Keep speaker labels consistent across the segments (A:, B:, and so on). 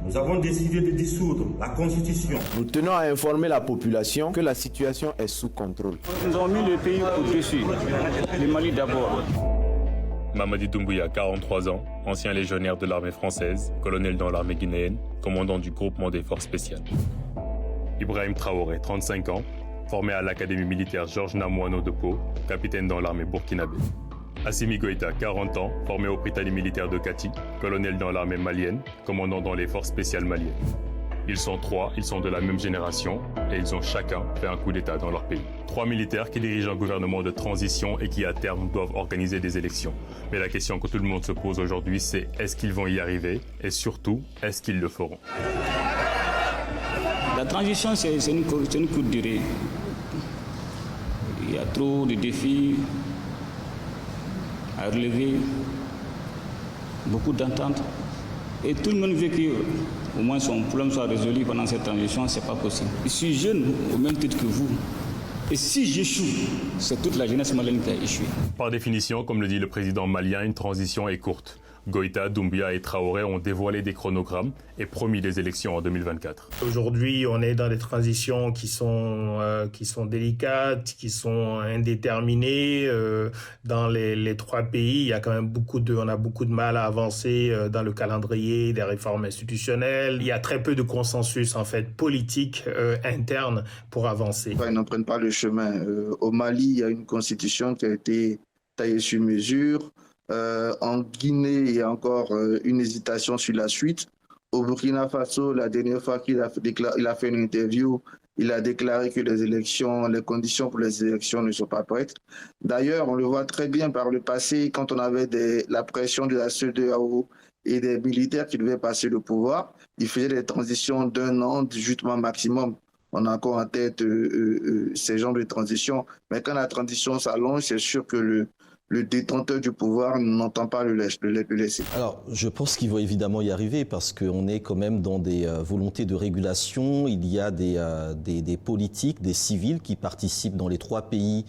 A: Nous avons décidé de dissoudre la Constitution.
B: Nous tenons à informer la population que la situation est sous contrôle.
C: Nous avons mis le pays au-dessus, le Mali d'abord.
D: Mamadi Doumbouya, 43 ans, ancien légionnaire de l'armée française, colonel dans l'armée guinéenne, commandant du groupement des forces spéciales. Ibrahim Traoré, 35 ans, formé à l'académie militaire Georges Namoano de Pau, capitaine dans l'armée burkinabé. Assimi Goïta, 40 ans, formé au Britannique militaire de Kati, colonel dans l'armée malienne, commandant dans les forces spéciales maliennes. Ils sont trois, ils sont de la même génération et ils ont chacun fait un coup d'État dans leur pays. 3 militaires qui dirigent un gouvernement de transition et qui à terme doivent organiser des élections. Mais la question que tout le monde se pose aujourd'hui, c'est est-ce qu'ils vont y arriver et surtout, est-ce qu'ils le feront?
C: La transition, c'est une courte durée. Il y a trop de défis à relever, beaucoup d'ententes. Et tout le monde veut qu'au moins son problème soit résolu pendant cette transition, ce n'est pas possible. Je suis jeune au même titre que vous. Et si j'échoue, c'est toute la jeunesse malienne qui a échoué.
D: Par définition, comme le dit le président malien, une transition est courte. Goïta, Doumbouya et Traoré ont dévoilé des chronogrammes et promis des élections en 2024.
E: Aujourd'hui, on est dans des transitions qui sont délicates, qui sont indéterminées. Dans les 3 pays, il y a quand même on a beaucoup de mal à avancer dans le calendrier des réformes institutionnelles. Il y a très peu de consensus en fait politique interne pour avancer.
F: Ils n'en prennent pas le chemin. Au Mali, il y a une constitution qui a été taillée sur mesure. En Guinée, il y a encore une hésitation sur la suite. Au Burkina Faso, la dernière fois qu'il a fait une interview, il a déclaré que les conditions pour les élections ne sont pas prêtes. D'ailleurs, on le voit très bien par le passé, quand on avait la pression de la CEDEAO et des militaires qui devaient passer le pouvoir, ils faisaient des transitions d'1 an, 18 mois maximum. On a encore en tête ces genres de transitions. Mais quand la transition s'allonge, c'est sûr que le détenteur du pouvoir n'entend pas le laisser.
G: Alors, je pense qu'il va évidemment y arriver parce qu'on est quand même dans des volontés de régulation. Il y a des politiques, des civils qui participent dans les 3 pays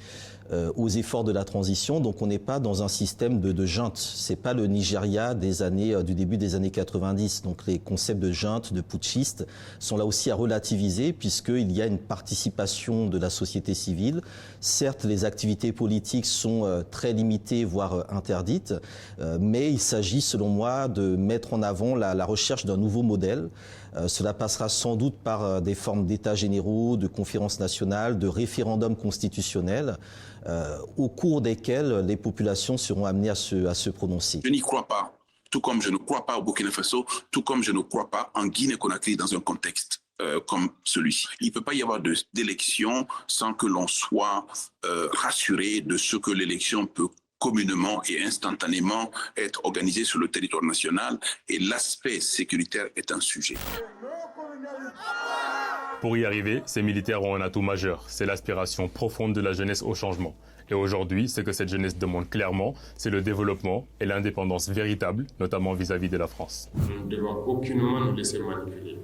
G: aux efforts de la transition. Donc, on n'est pas dans un système de junte. C'est pas le Nigeria du début des années 90. Donc, les concepts de junte, de putschiste sont là aussi à relativiser puisqu'il y a une participation de la société civile. Certes, les activités politiques sont très limitées, voire interdites, mais il s'agit, selon moi, de mettre en avant la recherche d'un nouveau modèle. Cela passera sans doute par des formes d'états généraux, de conférences nationales, de référendums constitutionnels, au cours desquels les populations seront amenées à se prononcer.
H: Je n'y crois pas, tout comme je ne crois pas au Burkina Faso, tout comme je ne crois pas en Guinée-Conakry dans un contexte comme celui-ci. Il ne peut pas y avoir d'élection sans que l'on soit rassuré de ce que l'élection peut communément et instantanément être organisée sur le territoire national, et l'aspect sécuritaire est un sujet.
D: Pour y arriver, ces militaires ont un atout majeur, c'est l'aspiration profonde de la jeunesse au changement. Et aujourd'hui, ce que cette jeunesse demande clairement, c'est le développement et l'indépendance véritable, notamment vis-à-vis de la France.
I: Nous ne devons aucunement nous laisser manipuler.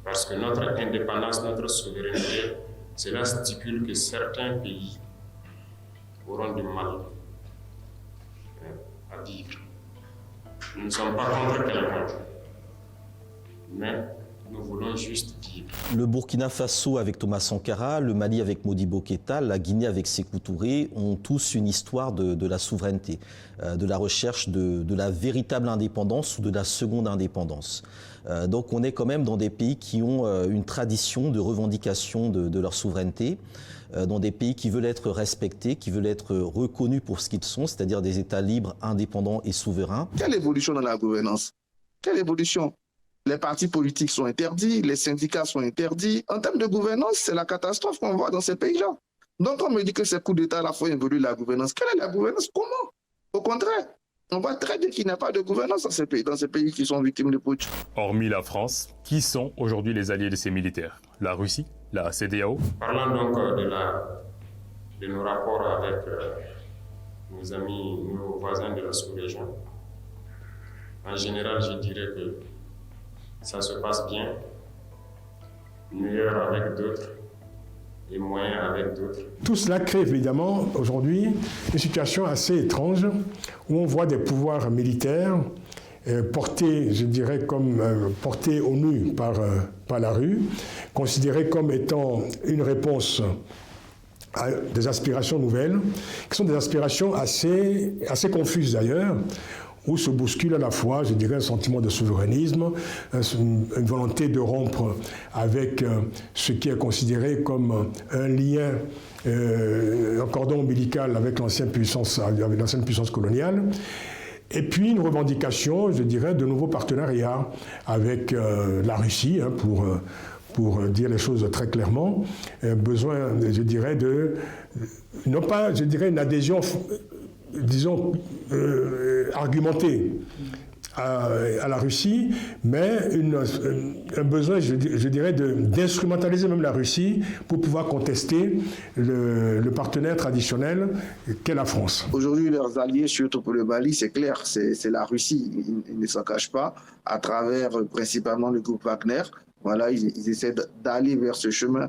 I: Parce que notre indépendance, notre souveraineté, cela stipule que certains pays auront du mal à vivre. Nous ne sommes pas contre quelqu'un, mais nous voulons juste vivre.
G: Le Burkina Faso avec Thomas Sankara, le Mali avec Modibo Keïta, la Guinée avec Sékou Touré ont tous une histoire de la souveraineté, de la recherche de la véritable indépendance ou de la seconde indépendance. Donc on est quand même dans des pays qui ont une tradition de revendication de leur souveraineté, dans des pays qui veulent être respectés, qui veulent être reconnus pour ce qu'ils sont, c'est-à-dire des États libres, indépendants et souverains.
F: Quelle évolution dans la gouvernance? Quelle évolution? Les partis politiques sont interdits, les syndicats sont interdits. En termes de gouvernance, c'est la catastrophe qu'on voit dans ces pays-là. Donc on me dit que ces coups d'État à la fois évoluent la gouvernance. Quelle est la gouvernance? Comment? Au contraire, on voit très bien qu'il n'y a pas de gouvernance dans ces pays qui sont victimes de putsch.
D: Hormis la France, qui sont aujourd'hui les alliés de ces militaires? La Russie? La CEDEAO?
I: Parlant donc de nos rapports avec nos amis, nos voisins de la sous-région, en général, je dirais que ça se passe bien, meilleur avec d'autres et moyen avec d'autres.
J: Tout cela crée évidemment aujourd'hui une situation assez étrange où on voit des pouvoirs militaires porté, je dirais, comme porté au nu par la rue, considéré comme étant une réponse à des aspirations nouvelles, qui sont des aspirations assez confuses d'ailleurs, où se bouscule à la fois, je dirais, un sentiment de souverainisme, une volonté de rompre avec ce qui est considéré comme un lien, un cordon ombilical avec l'ancienne puissance coloniale, et puis une revendication, je dirais, de nouveaux partenariats avec la Russie, hein, pour dire les choses très clairement, besoin, je dirais, non pas, je dirais, une adhésion, disons, argumentée à la Russie, mais un besoin, je dirais, d'instrumentaliser même la Russie pour pouvoir contester le partenaire traditionnel qu'est la France.
F: Aujourd'hui, leurs alliés, surtout pour le Mali, c'est clair, c'est la Russie. Ils ne s'en cachent pas, à travers principalement le groupe Wagner. Voilà, ils essaient d'aller vers ce chemin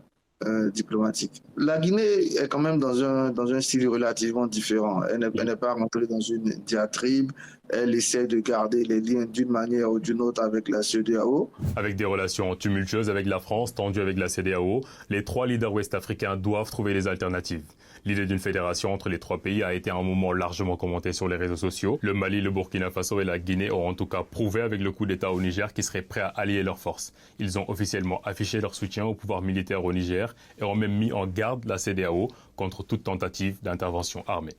F: diplomatique. La Guinée est quand même dans un style relativement différent. Elle n'est pas rentrée dans une diatribe. Elle essaie de garder les liens d'une manière ou d'une autre avec la CEDEAO.
D: Avec des relations tumultueuses avec la France, tendues avec la CEDEAO, les trois leaders ouest-africains doivent trouver des alternatives. L'idée d'une fédération entre les trois pays a été à un moment largement commentée sur les réseaux sociaux. Le Mali, le Burkina Faso et la Guinée ont en tout cas prouvé avec le coup d'État au Niger qu'ils seraient prêts à allier leurs forces. Ils ont officiellement affiché leur soutien au pouvoir militaire au Niger et ont même mis en garde la CEDEAO contre toute tentative d'intervention armée.